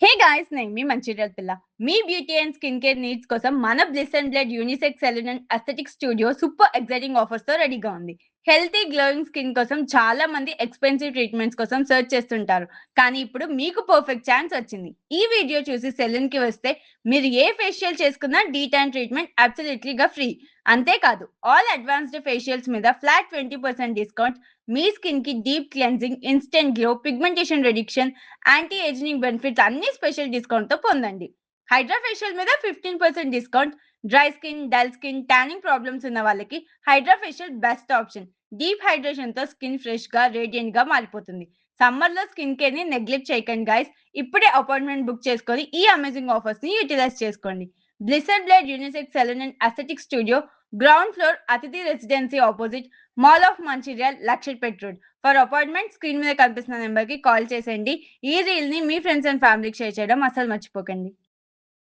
Hey guys, నేను మీ మంచిర్యాల పిల్ల. మీ beauty and skin care needs కోసం మన bliss and blood unisex salon and aesthetic studio super exciting offers తో రెడీగా ఉంది. హెల్తీ గ్లోయింగ్ స్కిన్ కోసం చాలా మంది ఎక్స్‌పెన్సివ్ ట్రీట్మెంట్స్ కోసం సెర్చ్ చేస్తుంటారు. కానీ ఇప్పుడు మీకు పర్ఫెక్ట్ ఛాన్స్ వచ్చింది. ఈ వీడియో చూసి సెలూన్ కి వస్తే మీరు ఏ ఫేషియల్ చేసుకున్నా డీ-ట్యాన్ ట్రీట్మెంట్ అబ్సల్యూట్లీగా ఫ్రీ. అంతేకాదు ఆల్ అడ్వాన్స్డ్ ఫేషియల్స్ మీద ఫ్లాట్ 20% డిస్కౌంట్, మీ స్కిన్ కి deep cleansing, instant glow, pigmentation reduction, anti ageing benefits అన్ని స్పెషల్ డిస్కౌంట్ తో పొందండి. హైడ్రా ఫేషియల్ మీద 15% discount. Dry skin, dull skin, tanning problems ఉన్న వాళ్ళకి hydra facial best option. Deep hydration తో skin fresh గా, radiant గా మారిపోతుంది. సమ్మర్ లో స్కిన్ కేర్ ని నెగ్లెక్ట్ చేయకండి గైస్. ఇప్పుడే అపాయింట్మెంట్ బుక్ చేసుకొని ఈ అమేజింగ్ ఆఫర్స్ ని యూటిలైజ్ చేసుకోండి. Bliss blade unisex salon and aesthetic studio, ground floor, Athithi residency opposite, mall of Mancherial, Laxettipet road. For appointment screen మీద కనిపిస్తున్న నెంబర్ కి కాల్ చేసేయండి. ఈ రీల్ ని మీ ఫ్రెండ్స్ అండ్ ఫ్యామిలీకి షేర్ చేయడం అసలు మర్చిపోకండి.